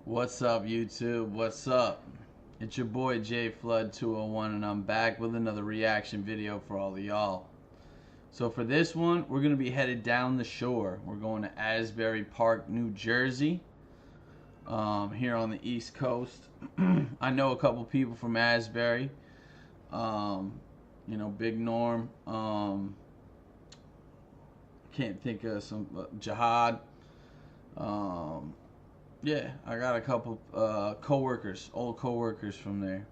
What's up, YouTube? What's up? It's your boy JFlood201, and I'm back with another reaction video for all of y'all. So for this one, we're going to be headed down the shore. We're going to Asbury Park, New Jersey, here on the East Coast. I know a couple people from Asbury. You know, Big Norm. Can't think of some Jihad. Yeah, I got a couple co-workers, old co-workers from there.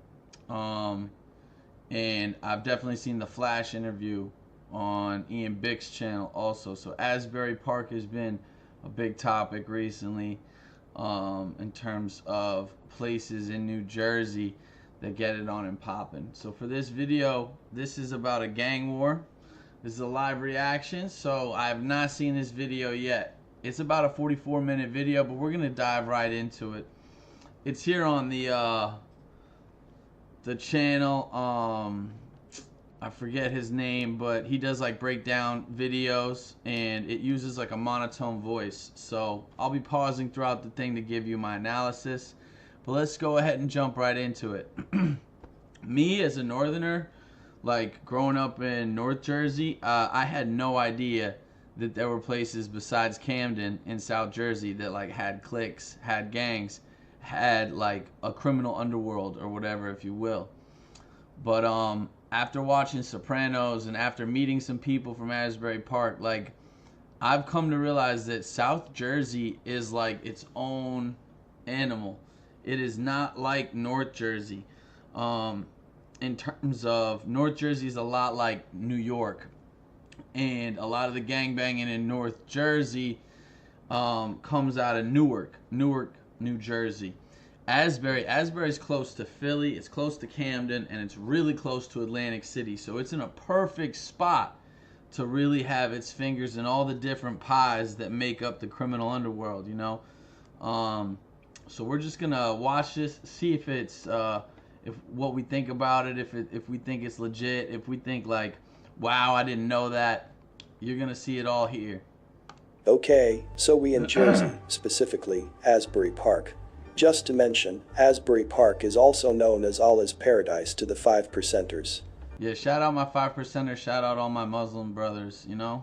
And I've definitely seen the Flash interview on Ian Bick's channel also. So Asbury Park has been a big topic recently in terms of places in New Jersey that get it on and popping. So for this video, this is about a gang war. This is a live reaction, so I have not seen this video yet. It's about a 44-minute video, but we're gonna dive right into it. It's here on the channel. I forget his name, but he does like breakdown videos, and it uses like a monotone voice. So I'll be pausing throughout the thing to give you my analysis. But let's go ahead and jump right into it. Me as a northerner, like growing up in North Jersey, I had no idea that there were places besides Camden in South Jersey that like had cliques, had gangs, had like a criminal underworld or whatever, if you will. But after watching Sopranos and after meeting some people from Asbury Park, like I've come to realize that South Jersey is like its own animal. It is not like North Jersey. In terms of North Jersey is a lot like New York. And a lot of the gangbanging in North Jersey comes out of Newark, New Jersey. Asbury's close to Philly, it's close to Camden, and it's really close to Atlantic City. So it's in a perfect spot to really have its fingers in all the different pies that make up the criminal underworld, you know. So we're just gonna watch this, see if it's if what we think about it, if we think it's legit, if we think like, wow, I didn't know that. You're gonna see it all here. Okay, so we in Jersey, specifically Asbury Park. Just to mention, Asbury Park is also known as Allah's paradise to the 5%ers. Yeah, shout out my 5%ers, shout out all my Muslim brothers, you know.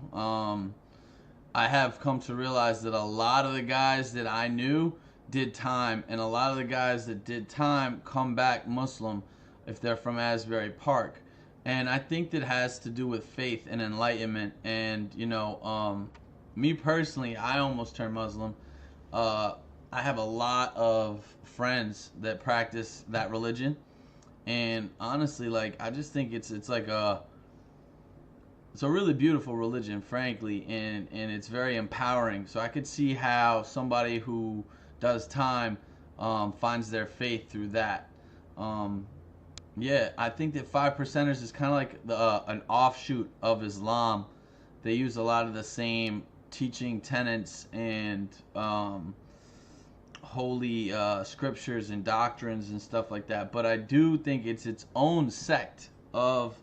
I have come to realize that a lot of the guys that I knew did time, and a lot of the guys that did time come back Muslim if they're from Asbury Park. And I think that has to do with faith and enlightenment. And, you know, me personally, I almost turned Muslim. I have a lot of friends that practice that religion. And honestly, like, I just think it's like it's a really beautiful religion, frankly. And it's very empowering. So I could see how somebody who does time finds their faith through that. Yeah, I think that 5%ers is kind of like an offshoot of Islam. They use a lot of the same teaching tenets and holy scriptures and doctrines and stuff like that. But I do think it's its own sect of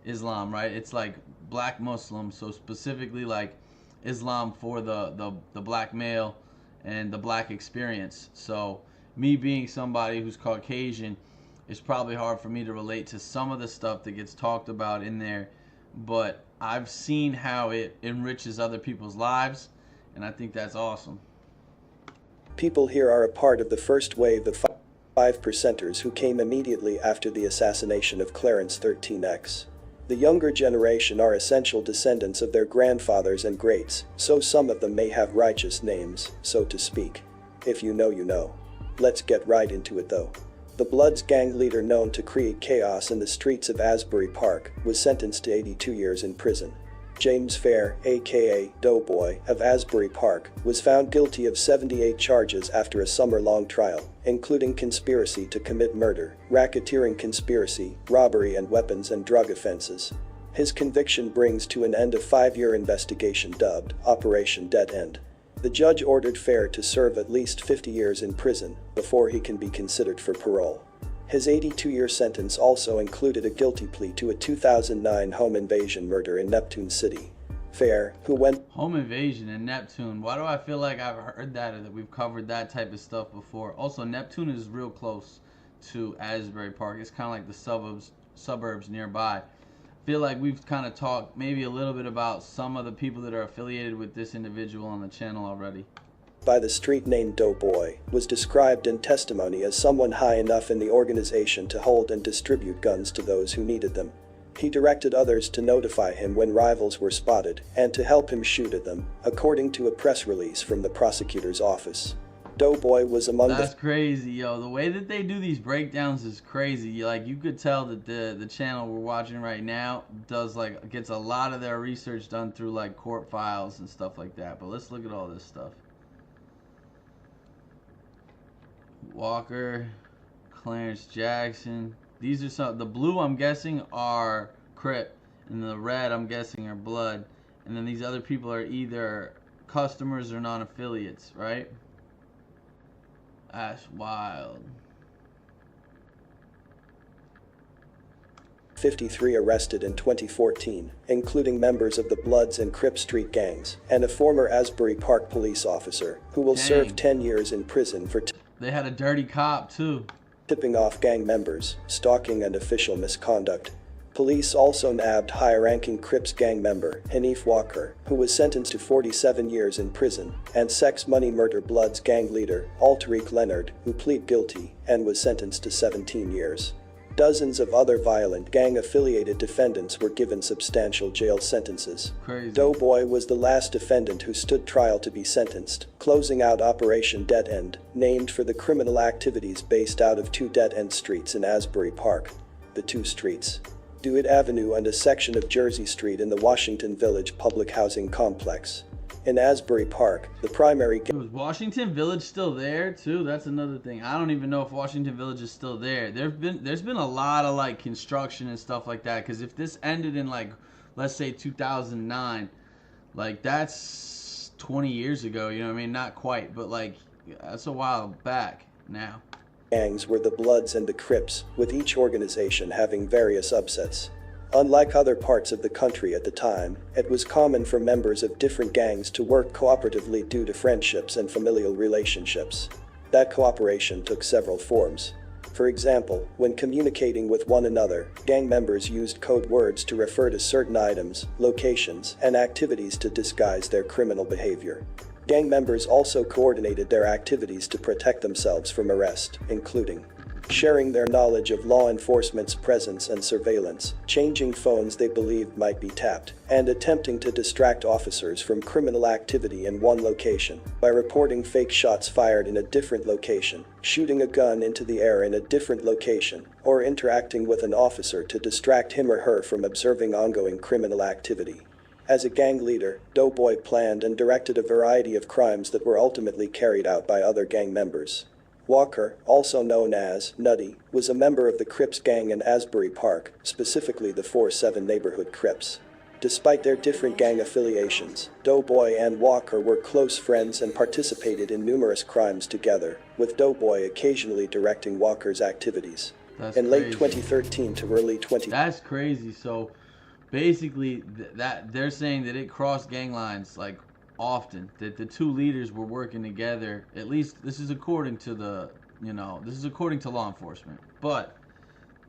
Islam, right? It's like black Muslim, so specifically like Islam for the black male and the black experience. So me being somebody who's Caucasian, it's probably hard for me to relate to some of the stuff that gets talked about in there, but I've seen how it enriches other people's lives, and I think that's awesome. People here are a part of the first wave of 5%ers who came immediately after the assassination of Clarence 13X. The younger generation are essential descendants of their grandfathers and greats, so some of them may have righteous names, so to speak. If you know, you know. Let's get right into it though. The Bloods gang leader known to create chaos in the streets of Asbury Park was sentenced to 82 years in prison. James Fair, aka Doughboy, of Asbury Park, was found guilty of 78 charges after a summer-long trial, including conspiracy to commit murder, racketeering conspiracy, robbery and weapons and drug offenses. His conviction brings to an end a 5-year investigation dubbed Operation Dead End. The judge ordered Fair to serve at least 50 years in prison before he can be considered for parole. His 82-year sentence also included a guilty plea to a 2009 home invasion murder in Neptune City. Fair, who went Home invasion and Neptune. Why do I feel like I've heard that or that we've covered that type of stuff before? Also, Neptune is real close to Asbury Park. It's kind of like the suburbs nearby. I feel like we've kind of talked maybe a little bit about some of the people that are affiliated with this individual on the channel already. by the street named Doughboy, was described in testimony as someone high enough in the organization to hold and distribute guns to those who needed them. He directed others to notify him when rivals were spotted and to help him shoot at them, according to a press release from the prosecutor's office. Doughboy was among That's crazy, yo. The way that they do these breakdowns is crazy. Like, you could tell that the channel we're watching right now gets a lot of their research done through like court files and stuff like that. But let's look at all this stuff. Walker, Clarence Jackson. These are some. The blue, I'm guessing, are Crip, and the red, I'm guessing, are Blood. And then these other people are either customers or non-affiliates, right? That's wild. 53 arrested in 2014, including members of the Bloods and Crip Street gangs, and a former Asbury Park police officer, who will serve 10 years in prison for they had a dirty cop, too. Tipping off gang members, stalking and official misconduct. Police also nabbed high-ranking Crips gang member Hanif Walker, who was sentenced to 47 years in prison, and Sex Money Murder Bloods gang leader Altariq Leonard, who pleaded guilty and was sentenced to 17 years. Dozens of other violent gang-affiliated defendants were given substantial jail sentences. Crazy. Doughboy was the last defendant who stood trial to be sentenced, closing out Operation Dead End, named for the criminal activities based out of two dead-end streets in Asbury Park. The two streets, Dewitt Avenue and a section of Jersey Street in the Washington Village public housing complex. In Asbury Park, the primary Was Washington Village still there too? That's another thing. I don't even know if Washington Village is still there. There's been a lot of like construction and stuff like that, because if this ended in like, let's say 2009, like that's 20 years ago, you know what I mean? Not quite, but like that's a while back now. Gangs were the Bloods and the Crips, with each organization having various subsets. Unlike other parts of the country at the time, it was common for members of different gangs to work cooperatively due to friendships and familial relationships. That cooperation took several forms. For example, when communicating with one another, gang members used code words to refer to certain items, locations, and activities to disguise their criminal behavior. Gang members also coordinated their activities to protect themselves from arrest, including sharing their knowledge of law enforcement's presence and surveillance, changing phones they believed might be tapped, and attempting to distract officers from criminal activity in one location by reporting fake shots fired in a different location, shooting a gun into the air in a different location, or interacting with an officer to distract him or her from observing ongoing criminal activity. As a gang leader, Doughboy planned and directed a variety of crimes that were ultimately carried out by other gang members. Walker, also known as Nutty, was a member of the Crips gang in Asbury Park, specifically the 4-7 neighborhood Crips. Despite their different gang affiliations, Doughboy and Walker were close friends and participated in numerous crimes together, with Doughboy occasionally directing Walker's activities. In late 2013 to early 20... That's crazy. So basically that they're saying that it crossed gang lines like often, that the two leaders were working together. At least this is according to this is according to law enforcement, but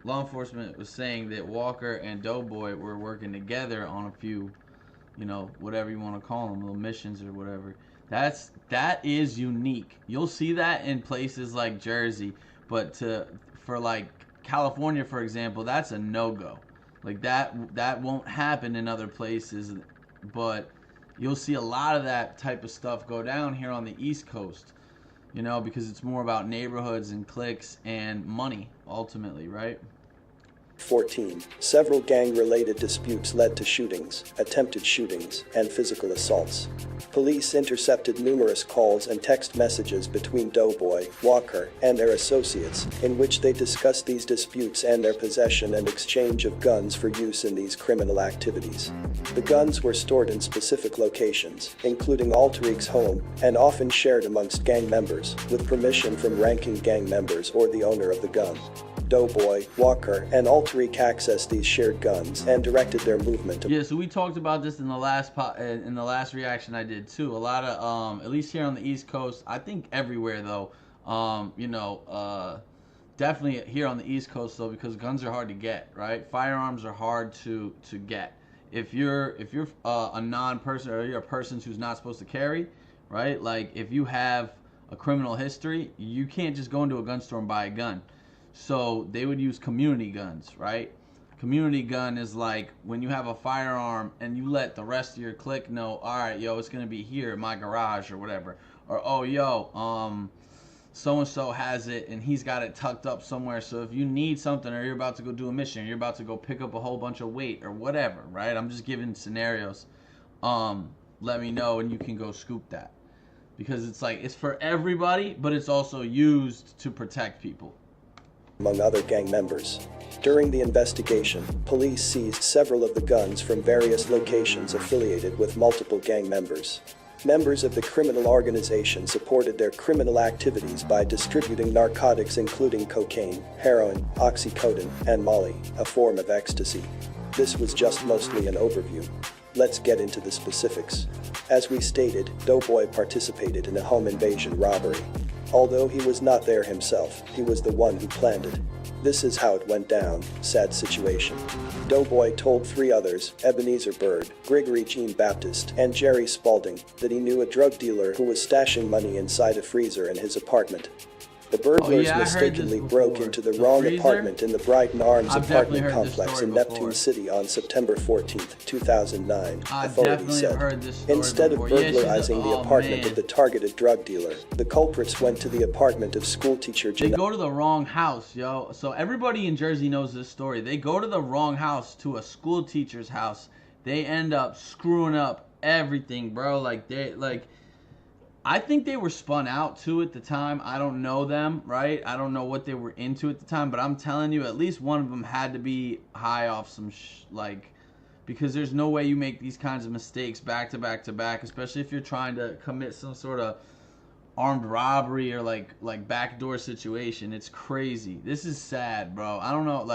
law enforcement was saying that Walker and Doughboy were working together on a few, whatever you want to call them, little missions or whatever. That is unique. You'll see that in places like Jersey, but for like California, for example, that's a no-go. Like that won't happen in other places, but you'll see a lot of that type of stuff go down here on the East Coast, because it's more about neighborhoods and cliques and money, ultimately, right? 14. Several gang-related disputes led to shootings, attempted shootings, and physical assaults. Police intercepted numerous calls and text messages between Doughboy, Walker, and their associates, in which they discussed these disputes and their possession and exchange of guns for use in these criminal activities. The guns were stored in specific locations, including Altariq's home, and often shared amongst gang members, with permission from ranking gang members or the owner of the gun. Doughboy, Walker, and Ulteric accessed these shared guns and directed their movement. Yeah, so we talked about this in the last reaction I did too. A lot of at least here on the East Coast, I think everywhere though, definitely here on the East Coast though, because guns are hard to get, right? Firearms are hard to get. If you're a non-person, or you're a person who's not supposed to carry, right? Like if you have a criminal history, you can't just go into a gun store and buy a gun. So they would use community guns, right? Community gun is like when you have a firearm and you let the rest of your clique know, all right, yo, it's gonna be here in my garage or whatever, or oh, yo, so-and-so has it and he's got it tucked up somewhere, so if you need something or you're about to go do a mission, or you're about to go pick up a whole bunch of weight or whatever, right? I'm just giving scenarios. Let me know and you can go scoop that, because it's like it's for everybody, but it's also used to protect people, among other gang members. During the investigation, police seized several of the guns from various locations affiliated with multiple gang members. Members of the criminal organization supported their criminal activities by distributing narcotics including cocaine, heroin, oxycodone, and Molly, a form of ecstasy. This was just mostly an overview. Let's get into the specifics. As we stated, Doughboy participated in a home invasion robbery. Although he was not there himself, he was the one who planned it. This is how it went down. Sad situation. Doughboy told three others, Ebenezer Bird, Gregory Jean Baptiste, and Jerry Spalding, that he knew a drug dealer who was stashing money inside a freezer in his apartment. The burglars mistakenly broke into the wrong apartment in the Brighton Arms apartment complex in Neptune City on September 14, 2009, authorities said. Instead of burglarizing the apartment of the targeted drug dealer, the culprits went to the apartment of schoolteacher They go to the wrong house, yo. So everybody in Jersey knows this story. They go to the wrong house, to a school teacher's house. They end up screwing up everything, bro. I think they were spun out too at the time. I don't know them, right? I don't know what they were into at the time, but I'm telling you, at least one of them had to be high off some because there's no way you make these kinds of mistakes back to back to back, especially if you're trying to commit some sort of armed robbery or like backdoor situation. It's crazy. This is sad, bro. I don't know,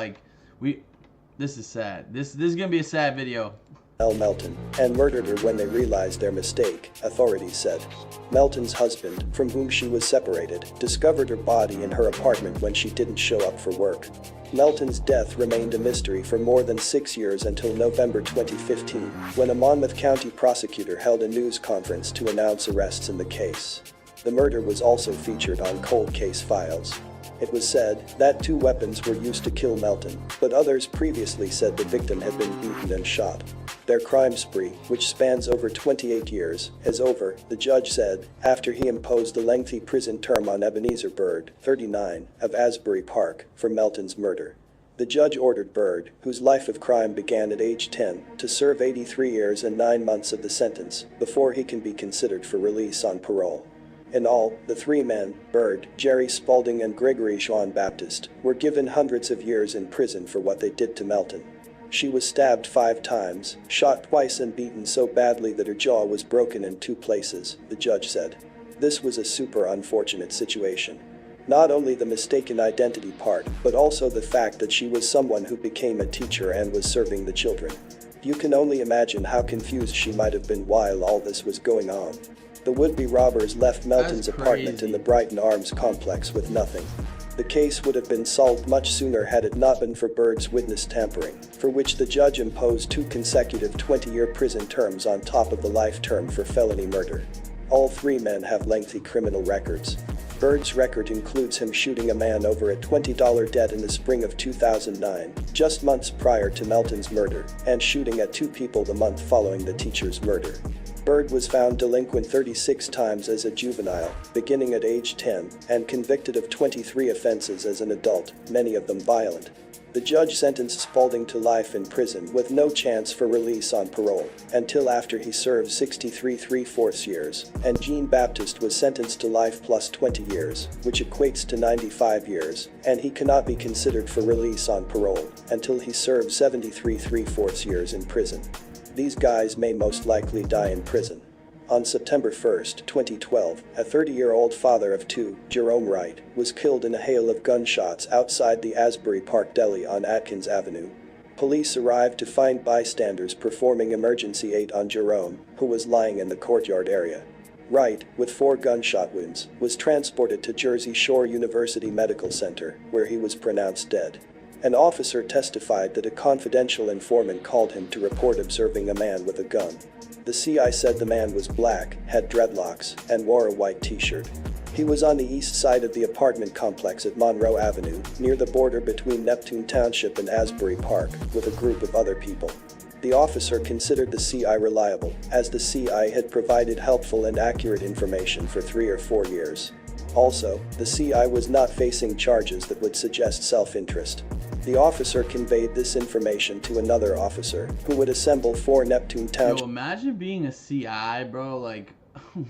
this is sad. This is gonna be a sad video. Melton, and murdered her when they realized their mistake, authorities said. Melton's husband, from whom she was separated, discovered her body in her apartment when she didn't show up for work. Melton's death remained a mystery for more than 6 years until November 2015, when a Monmouth County prosecutor held a news conference to announce arrests in the case. The murder was also featured on cold case files. It was said that 2 weapons were used to kill Melton, but others previously said the victim had been beaten and shot. Their crime spree, which spans over 28 years, is over, the judge said, after he imposed a lengthy prison term on Ebenezer Bird, 39, of Asbury Park, for Melton's murder. The judge ordered Bird, whose life of crime began at age 10, to serve 83 years and 9 months of the sentence before he can be considered for release on parole. In all, the 3 men, Bird, Jerry Spalding and Gregory Jean Baptiste, were given hundreds of years in prison for what they did to Melton. She was stabbed 5 times, shot twice and beaten so badly that her jaw was broken in 2 places, the judge said. This was a super unfortunate situation. Not only the mistaken identity part, but also the fact that she was someone who became a teacher and was serving the children. You can only imagine how confused she might have been while all this was going on. The would-be robbers left Melton's apartment in the Brighton Arms complex with nothing. The case would have been solved much sooner had it not been for Bird's witness tampering, for which the judge imposed 2 consecutive 20-year prison terms on top of the life term for felony murder. All 3 men have lengthy criminal records. Bird's record includes him shooting a man over a $20 debt in the spring of 2009, just months prior to Melton's murder, and shooting at 2 people the month following the teacher's murder. Bird was found delinquent 36 times as a juvenile, beginning at age 10, and convicted of 23 offenses as an adult, many of them violent. The judge sentenced Spalding to life in prison with no chance for release on parole, until after he served 63 3/4 years, and Jean Baptiste was sentenced to life plus 20 years, which equates to 95 years, and he cannot be considered for release on parole until he serves 73 3/4 years in prison. These guys may most likely die in prison. On September 1, 2012, a 30-year-old father of two, Jerome Wright, was killed in a hail of gunshots outside the Asbury Park Deli on Atkins Avenue. Police arrived to find bystanders performing emergency aid on Jerome, who was lying in the courtyard area. Wright, with 4 gunshot wounds, was transported to Jersey Shore University Medical Center, where he was pronounced dead. An officer testified that a confidential informant called him to report observing a man with a gun. The CI said the man was black, had dreadlocks, and wore a white t-shirt. He was on the east side of the apartment complex at Monroe Avenue, near the border between Neptune Township and Asbury Park, with a group of other people. The officer considered the CI reliable, as the CI had provided helpful and accurate information for 3 or 4 years. Also, the CI was not facing charges that would suggest self-interest. The officer conveyed this information to another officer, who would assemble 4 Neptune Township. Yo, imagine being a CI, bro, like,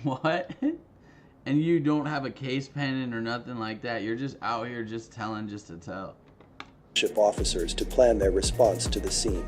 what? And you don't have a case pending or nothing like that. You're just out here just telling just to tell. Officers to plan their response to the scene.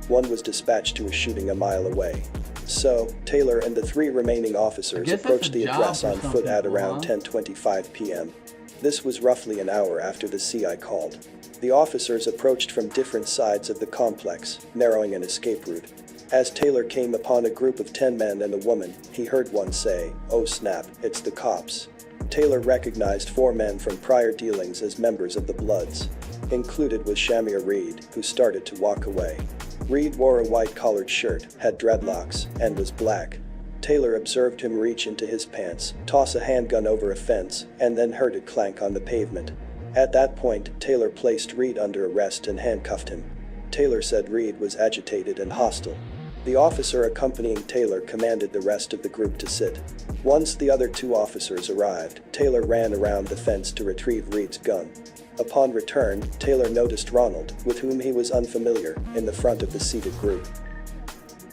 One was dispatched to a shooting a mile away. So, Taylor and the 3 remaining officers approached the address on foot at around 10:25 p.m. This was roughly an hour after the CI called. The officers approached from different sides of the complex, narrowing an escape route. As Taylor came upon a group of 10 men and a woman, he heard one say, "Oh snap, it's the cops." Taylor recognized 4 men from prior dealings as members of the Bloods. Included was Shamir Reed, who started to walk away. Reed wore a white-collared shirt, had dreadlocks, and was black. Taylor observed him reach into his pants, toss a handgun over a fence, and then heard it clank on the pavement. At that point, Taylor placed Reed under arrest and handcuffed him. Taylor said Reed was agitated and hostile. The officer accompanying Taylor commanded the rest of the group to sit. Once the other 2 officers arrived, Taylor ran around the fence to retrieve Reed's gun. Upon return, Taylor noticed Ronald, with whom he was unfamiliar, in the front of the seated group.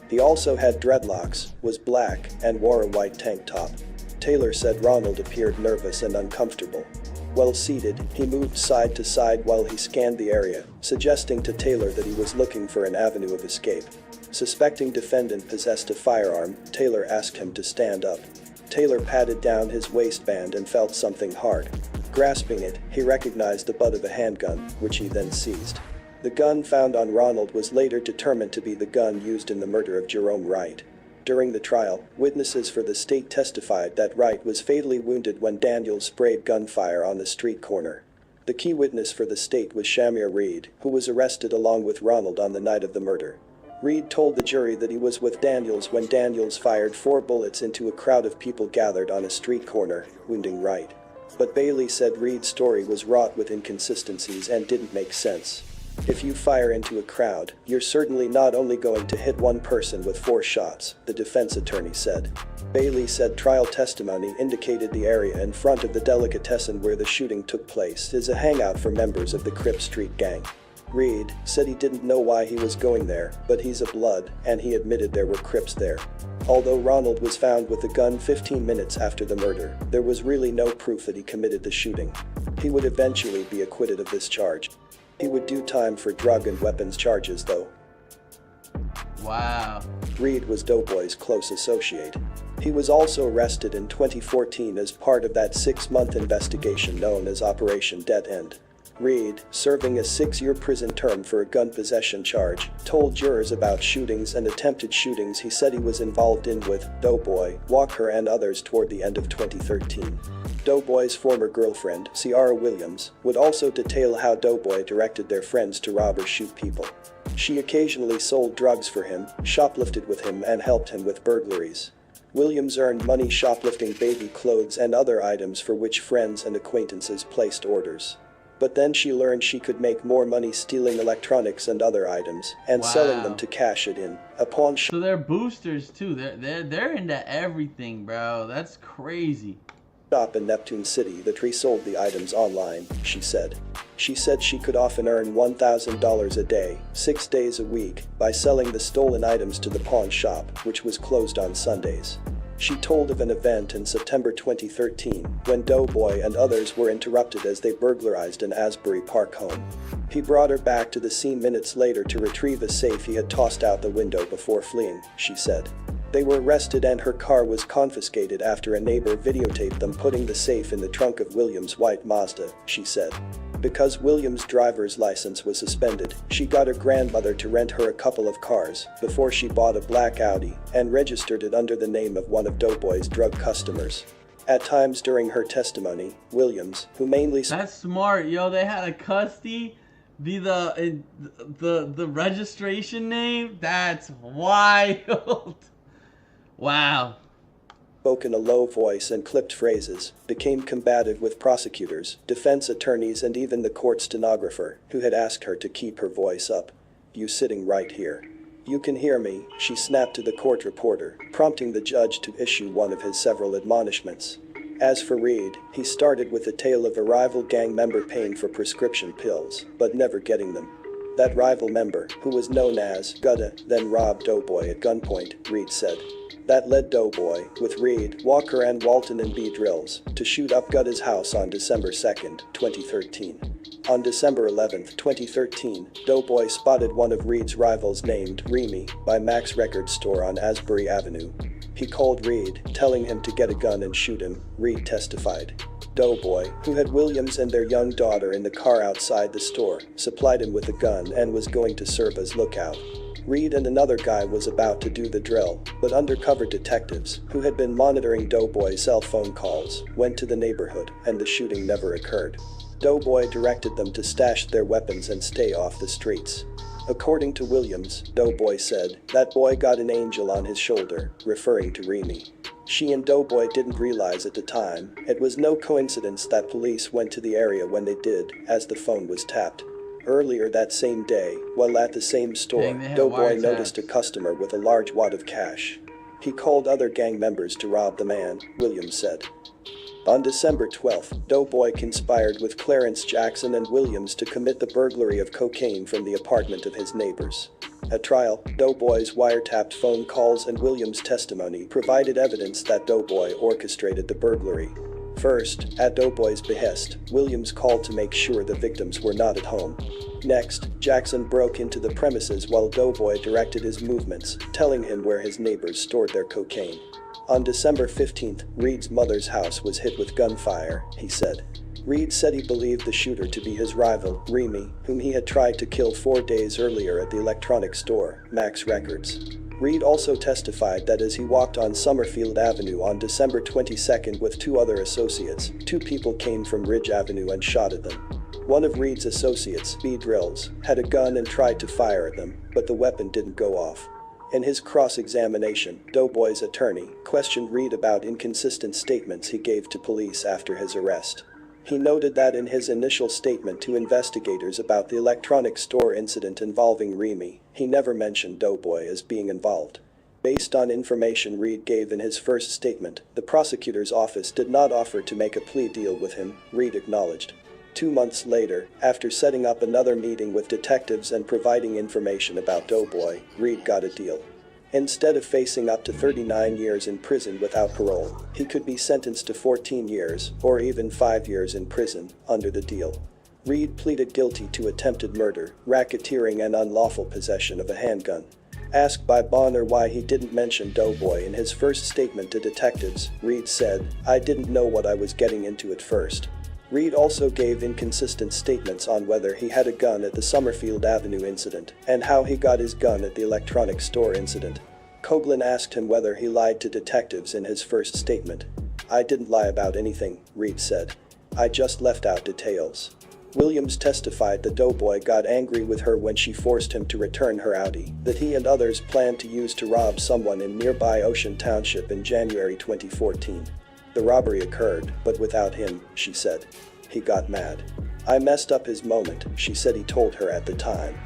He also had dreadlocks, was black, and wore a white tank top. Taylor said Ronald appeared nervous and uncomfortable. While seated, he moved side to side while he scanned the area, suggesting to Taylor that he was looking for an avenue of escape. Suspecting defendant possessed a firearm, Taylor asked him to stand up. Taylor patted down his waistband and felt something hard. Grasping it, he recognized the butt of a handgun, which he then seized. The gun found on Ronald was later determined to be the gun used in the murder of Jerome Wright. During the trial, witnesses for the state testified that Wright was fatally wounded when Daniels sprayed gunfire on the street corner. The key witness for the state was Shamir Reed, who was arrested along with Ronald on the night of the murder. Reed told the jury that he was with Daniels when Daniels fired 4 bullets into a crowd of people gathered on a street corner, wounding Wright. But Bailey said Reed's story was wrought with inconsistencies and didn't make sense. If you fire into a crowd, you're certainly not only going to hit one person with 4 shots, the defense attorney said. Bailey said trial testimony indicated the area in front of the delicatessen where the shooting took place is a hangout for members of the Crips street gang. Reed said he didn't know why he was going there, but he's a Blood, and he admitted there were Crips there. Although Ronald was found with a gun 15 minutes after the murder, there was really no proof that he committed the shooting. He would eventually be acquitted of this charge. He would do time for drug and weapons charges, though. Wow. Reed was Doughboy's close associate. He was also arrested in 2014 as part of that 6-month investigation known as Operation Dead End. Reed, serving a 6-year prison term for a gun possession charge, told jurors about shootings and attempted shootings he said he was involved in with Doughboy, Walker and others toward the end of 2013. Doughboy's former girlfriend, Ciara Williams, would also detail how Doughboy directed their friends to rob or shoot people. She occasionally sold drugs for him, shoplifted with him and helped him with burglaries. Williams earned money shoplifting baby clothes and other items for which friends and acquaintances placed orders. But then she learned she could make more money stealing electronics and other items and selling them to cash it in. A pawn shop. So they're boosters too. They're into everything, bro. That's crazy. In Neptune City that resold the items online, she said. She said she could often earn $1,000 a day, 6 days a week, by selling the stolen items to the pawn shop, which was closed on Sundays. She told of an event in September 2013 when Doughboy and others were interrupted as they burglarized an Asbury Park home. He brought her back to the scene minutes later to retrieve a safe he had tossed out the window before fleeing, she said. They were arrested and her car was confiscated after a neighbor videotaped them putting the safe in the trunk of Williams' white Mazda, she said. Because Williams' driver's license was suspended, she got her grandmother to rent her a couple of cars before she bought a black Audi and registered it under the name of one of Doughboy's drug customers. At times during her testimony, Williams, who mainly... That's smart, yo. They had a custody be the registration name. That's wild. Wow. Spoke in a low voice and clipped phrases, became combative with prosecutors, defense attorneys and even the court stenographer, who had asked her to keep her voice up. "You sitting right here. You can hear me," she snapped to the court reporter, prompting the judge to issue one of his several admonishments. As for Reed, he started with a tale of a rival gang member paying for prescription pills, but never getting them. That rival member, who was known as Gutta, then robbed Doughboy at gunpoint, Reed said. That led Doughboy, with Reed, Walker and Walton and B. Drills, to shoot up Gutta's house on December 2, 2013. On December 11, 2013, Doughboy spotted one of Reed's rivals named Remy by Mac's record store on Asbury Avenue. He called Reed, telling him to get a gun and shoot him, Reed testified. Doughboy, who had Williams and their young daughter in the car outside the store, supplied him with a gun and was going to serve as lookout. Reed and another guy was about to do the drill, but undercover detectives, who had been monitoring Doughboy's cell phone calls, went to the neighborhood, and the shooting never occurred. Doughboy directed them to stash their weapons and stay off the streets. According to Williams, Doughboy said, "That boy got an angel on his shoulder," referring to Remy. She and Doughboy didn't realize at the time, it was no coincidence that police went to the area when they did, as the phone was tapped. Earlier that same day, while at the same store, Doughboy noticed a customer with a large wad of cash. He called other gang members to rob the man, Williams said. On December 12, Doughboy conspired with Clarence Jackson and Williams to commit the burglary of cocaine from the apartment of his neighbors. At trial, Doughboy's wiretapped phone calls and Williams' testimony provided evidence that Doughboy orchestrated the burglary. First, at Doughboy's behest, Williams called to make sure the victims were not at home. Next, Jackson broke into the premises while Doughboy directed his movements, telling him where his neighbors stored their cocaine. On December 15th, Reed's mother's house was hit with gunfire, he said. Reed said he believed the shooter to be his rival, Remy, whom he had tried to kill 4 days earlier at the electronics store, Mac's Records. Reed also testified that as he walked on Summerfield Avenue on December 22nd with 2 other associates, 2 people came from Ridge Avenue and shot at them. One of Reed's associates, B. Drills, had a gun and tried to fire at them, but the weapon didn't go off. In his cross-examination, Doughboy's attorney questioned Reed about inconsistent statements he gave to police after his arrest. He noted that in his initial statement to investigators about the electronics store incident involving Remy, he never mentioned Doughboy as being involved. Based on information Reed gave in his first statement, the prosecutor's office did not offer to make a plea deal with him, Reed acknowledged. 2 months later, after setting up another meeting with detectives and providing information about Doughboy, Reed got a deal. Instead of facing up to 39 years in prison without parole, he could be sentenced to 14 years, or even 5 years in prison, under the deal. Reed pleaded guilty to attempted murder, racketeering and unlawful possession of a handgun. Asked by Bonner why he didn't mention Doughboy in his first statement to detectives, Reed said, "I didn't know what I was getting into at first." Reed also gave inconsistent statements on whether he had a gun at the Summerfield Avenue incident and how he got his gun at the electronics store incident. Coughlin asked him whether he lied to detectives in his first statement. "I didn't lie about anything," Reed said. "I just left out details." Williams testified that Doughboy got angry with her when she forced him to return her Audi, that he and others planned to use to rob someone in nearby Ocean Township in January 2014. "The robbery occurred, but without him," she said. "He got mad. I messed up his moment," she said he told her at the time.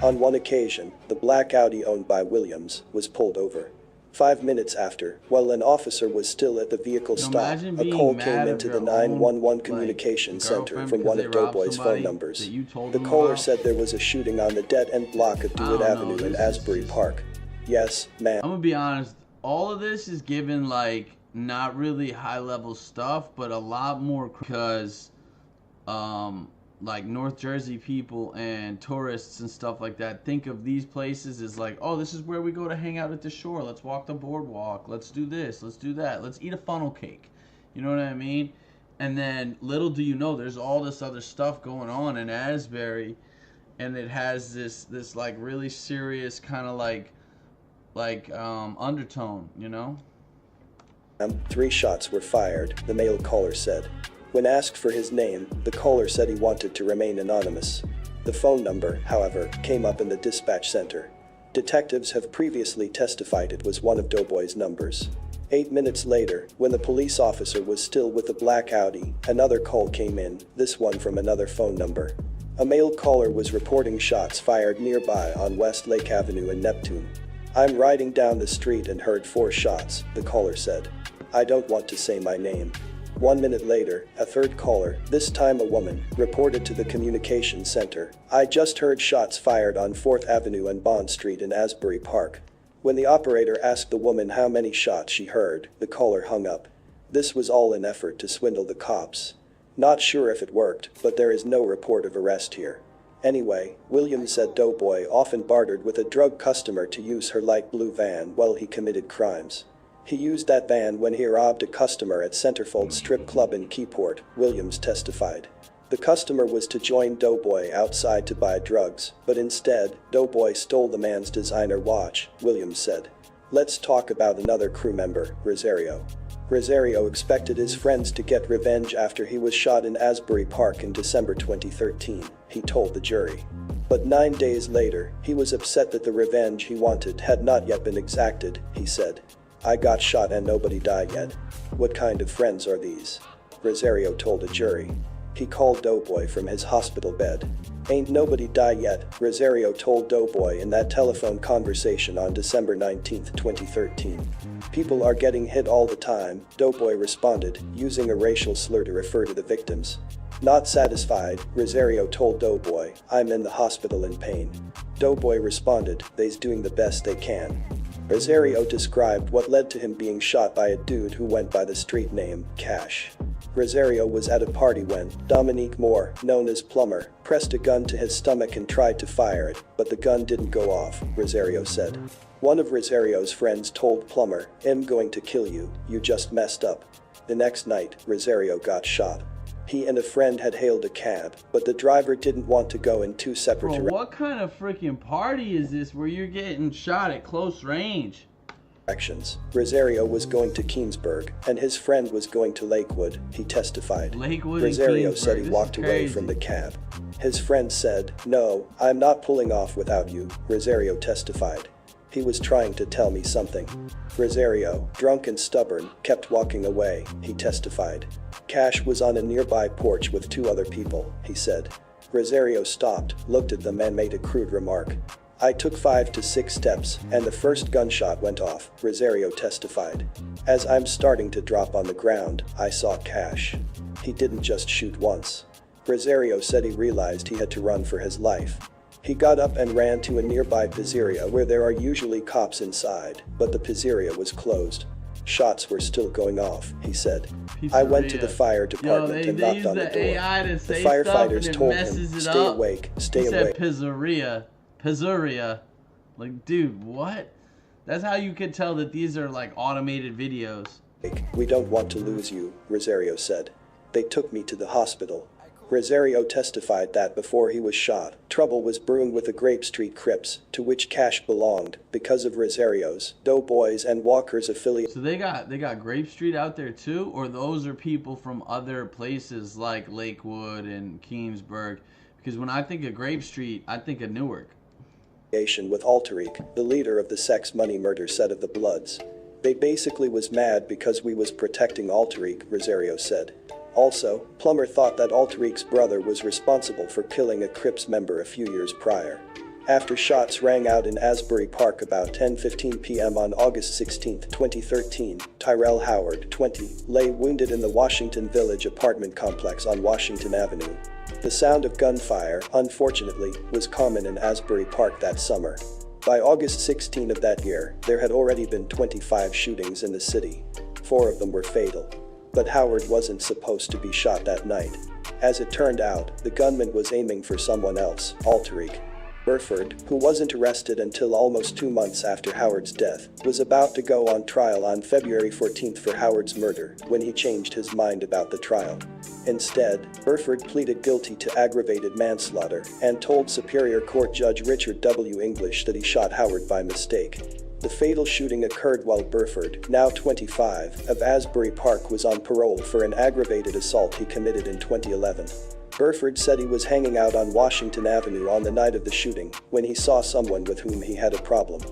On one occasion, the black Audi owned by Williams was pulled over. 5 minutes after, while an officer was still at the vehicle stop, a call came into the 911 communication center from one of Doughboy's phone numbers. The caller said there was a shooting on the dead-end block of Dewitt Avenue in Asbury Park. "Yes, ma'am." I'm gonna be honest, all of this is given like not really high level stuff, but a lot more because like North Jersey people and tourists and stuff like that think of these places as like, oh, this is where we go to hang out at the shore. Let's walk the boardwalk. Let's do this. Let's do that. Let's eat a funnel cake. You know what I mean? And then little do you know, there's all this other stuff going on in Asbury, and it has this like really serious kind of like undertone, you know? 3 shots were fired, the male caller said. When asked for his name, the caller said he wanted to remain anonymous. The phone number, however, came up in the dispatch center. Detectives have previously testified it was one of Doughboy's numbers. 8 minutes later, when the police officer was still with the black Audi, another call came in, this one from another phone number. A male caller was reporting shots fired nearby on West Lake Avenue in Neptune. I'm riding down the street and heard 4 shots, the caller said. I don't want to say my name. 1 minute later, a third caller, this time a woman, reported to the communications center, I just heard shots fired on 4th Avenue and Bond Street in Asbury Park. When the operator asked the woman how many shots she heard, the caller hung up. This was all an effort to swindle the cops. Not sure if it worked, but there is no report of arrest here. Anyway, Williams said Doughboy often bartered with a drug customer to use her light blue van while he committed crimes. He used that van when he robbed a customer at Centerfold Strip Club in Keyport, Williams testified. The customer was to join Doughboy outside to buy drugs, but instead, Doughboy stole the man's designer watch, Williams said. Let's talk about another crew member, Rosario. Rosario expected his friends to get revenge after he was shot in Asbury Park in December 2013, he told the jury. But 9 days later, he was upset that the revenge he wanted had not yet been exacted, he said. I got shot and nobody died yet. What kind of friends are these? Rosario told a jury. He called Doughboy from his hospital bed. Ain't nobody died yet, Rosario told Doughboy in that telephone conversation on December 19, 2013. People are getting hit all the time, Doughboy responded, using a racial slur to refer to the victims. Not satisfied, Rosario told Doughboy, I'm in the hospital in pain. Doughboy responded, they's doing the best they can. Rosario described what led to him being shot by a dude who went by the street name Cash. Rosario was at a party when Dominique Moore, known as Plumber, pressed a gun to his stomach and tried to fire it, but the gun didn't go off, Rosario said. One of Rosario's friends told Plumber, I'm going to kill you, you just messed up. The next night, Rosario got shot. He and a friend had hailed a cab, but the driver didn't want to go in 2 separate directions. What kind of freaking party is this where you're getting shot at close range? Rosario was going to Keensburg, and his friend was going to Lakewood, he testified. Lakewood Rosario and said he walked away from the cab. His friend said, no, I'm not pulling off without you, Rosario testified. He was trying to tell me something. Rosario, drunk and stubborn, kept walking away, he testified. Cash was on a nearby porch with 2 other people, he said. Rosario stopped, looked at them and made a crude remark. I took 5 to 6 steps, and the first gunshot went off, Rosario testified. As I'm starting to drop on the ground, I saw Cash. He didn't just shoot once. Rosario said he realized he had to run for his life. He got up and ran to a nearby pizzeria where there are usually cops inside, but the pizzeria was closed. Shots were still going off, he said. I went to the fire department and knocked on the door. The firefighters told him, stay awake, stay awake. Pizzeria. Like, dude, what? That's how you could tell that these are like automated videos. We don't want to lose you, Rosario said. They took me to the hospital. Rosario testified that before he was shot, trouble was brewing with the Grape Street Crips, to which Cash belonged, because of Rosario's, Doughboys and Walker's affiliate. So they got Grape Street out there too, or those are people from other places like Lakewood and Keensburg? Because when I think of Grape Street, I think of Newark. With Altaric, the leader of the sex money murder set of the Bloods. They basically was mad because we was protecting Altaric, Rosario said. Also, Plummer thought that Altaric's brother was responsible for killing a Crips member a few years prior. After shots rang out in Asbury Park about 10:15 p.m. on August 16, 2013, Tyrell Howard, 20, lay wounded in the Washington Village apartment complex on Washington Avenue. The sound of gunfire, unfortunately, was common in Asbury Park that summer. By August 16 of that year, there had already been 25 shootings in the city. 4 of them were fatal. But Howard wasn't supposed to be shot that night. As it turned out, the gunman was aiming for someone else, Alterik. Burford, who wasn't arrested until almost 2 months after Howard's death, was about to go on trial on February 14th for Howard's murder when he changed his mind about the trial. Instead, Burford pleaded guilty to aggravated manslaughter and told Superior Court Judge Richard W. English that he shot Howard by mistake. The fatal shooting occurred while Burford, now 25, of Asbury Park was on parole for an aggravated assault he committed in 2011. Burford said he was hanging out on Washington Avenue on the night of the shooting when he saw someone with whom he had a problem.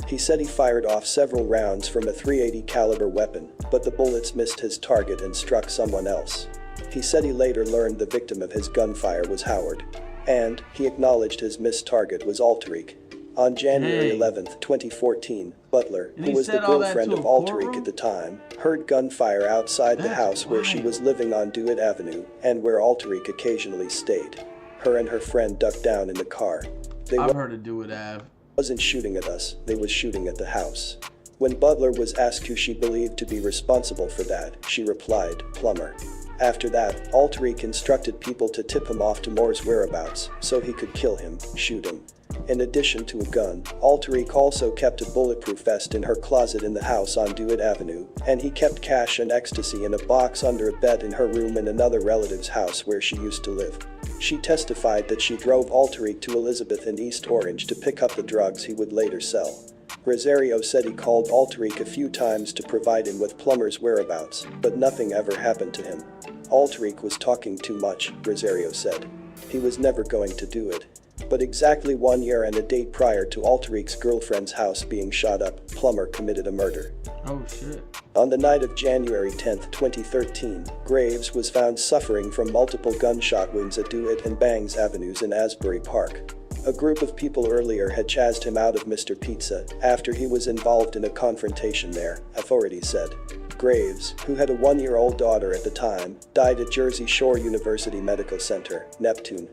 He said he fired off several rounds from a .380 caliber weapon, but the bullets missed his target and struck someone else. He said he later learned the victim of his gunfire was Howard. And he acknowledged his missed target was Alterik. On January 11, 2014, Butler, who was the girlfriend of Alterik at the time, heard gunfire outside the house where she was living on Dewitt Avenue and where Alterik occasionally stayed. Her and her friend ducked down in the car. I've heard of Dewitt Ave. Wasn't shooting at us, they was shooting at the house. When Butler was asked who she believed to be responsible for that, she replied, Plumber. After that, Alterik instructed people to tip him off to Moore's whereabouts so he could kill him, shoot him. In addition to a gun, Alterik also kept a bulletproof vest in her closet in the house on Dewitt Avenue, and he kept cash and ecstasy in a box under a bed in her room in another relative's house where she used to live. She testified that she drove Alterik to Elizabeth in East Orange to pick up the drugs he would later sell. Rosario said he called Alterik a few times to provide him with Plummer's whereabouts, but nothing ever happened to him. Alterik was talking too much, Rosario said. He was never going to do it. But exactly 1 year and a day prior to Alterik's girlfriend's house being shot up, Plummer committed a murder. Oh shit. On the night of January 10, 2013, Graves was found suffering from multiple gunshot wounds at Dewitt and Bangs Avenues in Asbury Park. A group of people earlier had chased him out of Mr. Pizza after he was involved in a confrontation there, authorities said. Graves, who had a 1-year-old daughter at the time, died at Jersey Shore University Medical Center, Neptune.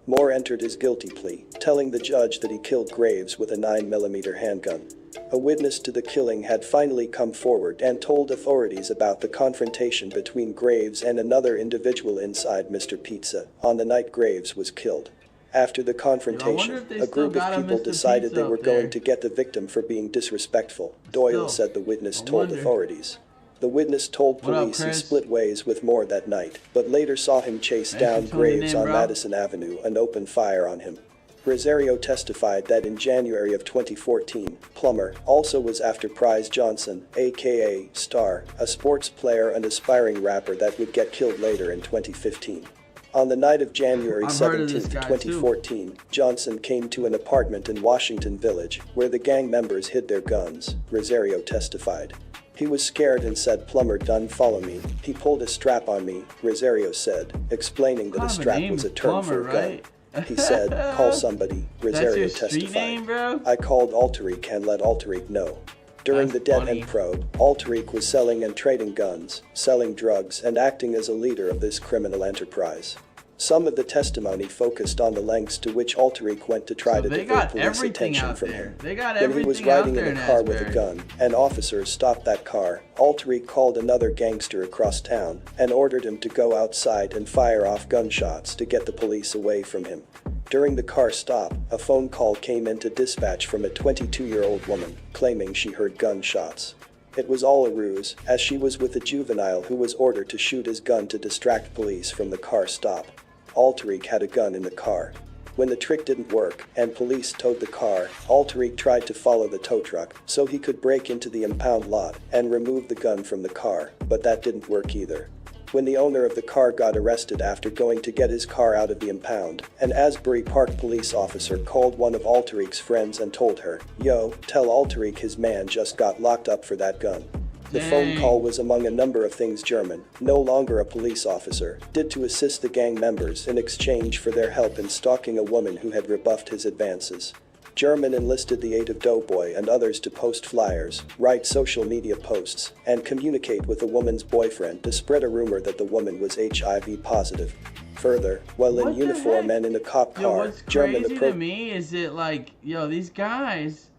Moore entered his guilty plea, telling the judge that he killed Graves with a 9mm handgun. A witness to the killing had finally come forward and told authorities about the confrontation between Graves and another individual inside Mr. Pizza on the night Graves was killed. After the confrontation, a group of people decided they were going to get the victim for being disrespectful, Doyle said the witness told authorities. The witness told police he split ways with Moore that night, but later saw him chase down Graves on Madison Avenue and open fire on him. Rosario testified that in January of 2014, Plummer also was after Prize Johnson, aka Star, a sports player and aspiring rapper that would get killed later in 2015. On the night of January 17, 2014, Johnson came to an apartment in Washington Village where the gang members hid their guns, Rosario testified. He was scared and said, Plummer done follow me. He pulled a strap on me, Rosario said, explaining that a strap was a term for a gun. He said, call somebody, Rosario testified. I called Alterik and let Alterik know. During the dead end probe, Alterik was selling and trading guns, selling drugs and acting as a leader of this criminal enterprise. Some of the testimony focused on the lengths to which Alterik went to try to divert police attention from him. When he was riding in a car with a gun, and officers stopped that car, Alterik called another gangster across town and ordered him to go outside and fire off gunshots to get the police away from him. During the car stop, a phone call came into dispatch from a 22-year-old woman, claiming she heard gunshots. It was all a ruse, as she was with a juvenile who was ordered to shoot his gun to distract police from the car stop. Alterik had a gun in the car. When the trick didn't work, and police towed the car, Alterik tried to follow the tow truck so he could break into the impound lot and remove the gun from the car, but that didn't work either. When the owner of the car got arrested after going to get his car out of the impound, an Asbury Park police officer called one of Alterik's friends and told her, "Yo, tell Alterik his man just got locked up for that gun." The phone call was among a number of things German, no longer a police officer, did to assist the gang members in exchange for their help in stalking a woman who had rebuffed his advances. German enlisted the aid of Doughboy and others to post flyers, write social media posts, and communicate with the woman's boyfriend to spread a rumor that the woman was HIV positive. Further, while in uniform and in a cop car, German approached. What's crazy to me is that, like, yo, these guys,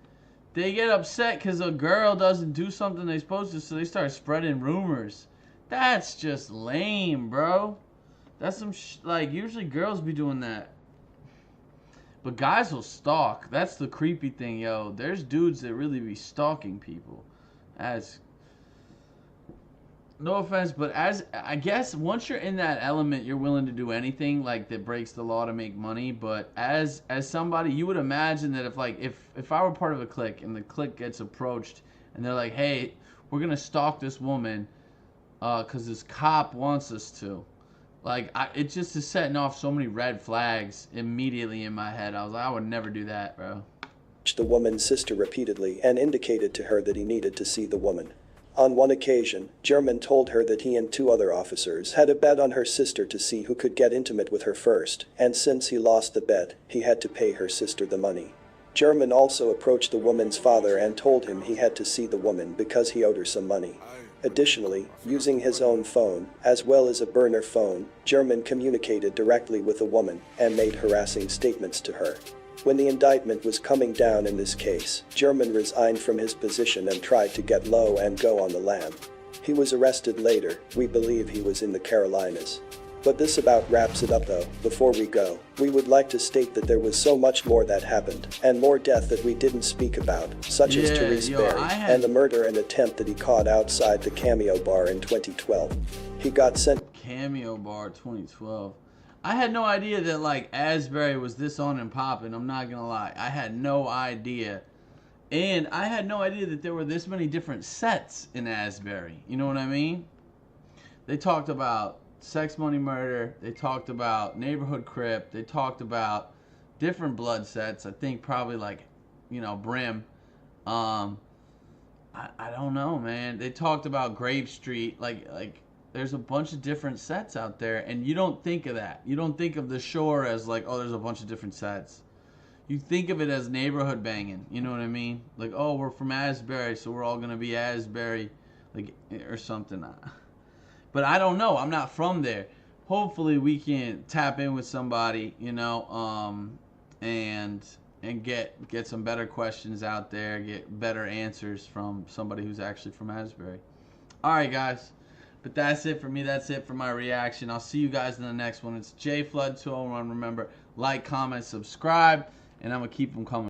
they get upset because a girl doesn't do something they're supposed to, so they start spreading rumors. That's just lame, bro. That's some like usually girls be doing that. But guys will stalk. That's the creepy thing, yo. There's dudes that really be stalking people. As no offense, but as I guess once you're in that element, you're willing to do anything like that breaks the law to make money. But as somebody, you would imagine that if I were part of a clique and the clique gets approached and they're like, hey, we're gonna stalk this woman because this cop wants us to. Like, it just is setting off so many red flags immediately in my head. I was like, I would never do that, bro. The woman's sister repeatedly and indicated to her that he needed to see the woman. On one occasion, German told her that he and two other officers had a bet on her sister to see who could get intimate with her first, and since he lost the bet, he had to pay her sister the money. German also approached the woman's father and told him he had to see the woman because he owed her some money. Additionally, using his own phone, as well as a burner phone, German communicated directly with the woman and made harassing statements to her. When the indictment was coming down in this case, German resigned from his position and tried to get low and go on the lam. He was arrested later. We believe he was in the Carolinas. But this about wraps it up though. Before we go, we would like to state that there was so much more that happened, and more death that we didn't speak about, such as Therese Berry, and the murder and attempt that he caught outside the Cameo Bar in 2012. He got sent Cameo Bar 2012. I had no idea that like Asbury was this on and popping. I'm not gonna lie, I had no idea, and I had no idea that there were this many different sets in Asbury. You know what I mean? They talked about sex, money, murder. They talked about neighborhood crip. They talked about different blood sets. I think probably like, you know, Brim. I don't know, man. They talked about Grave Street. Like there's a bunch of different sets out there, and you don't think of that. You don't think of the Shore as like, oh, there's a bunch of different sets. You think of it as neighborhood banging. You know what I mean? Like, oh, we're from Asbury, so we're all gonna be Asbury, like, or something. But I don't know. I'm not from there. Hopefully we can tap in with somebody, you know, and get some better questions out there, get better answers from somebody who's actually from Asbury. All right, guys. But that's it for me. That's it for my reaction. I'll see you guys in the next one. It's JFlood201. Remember, like, comment, subscribe, and I'm going to keep them coming.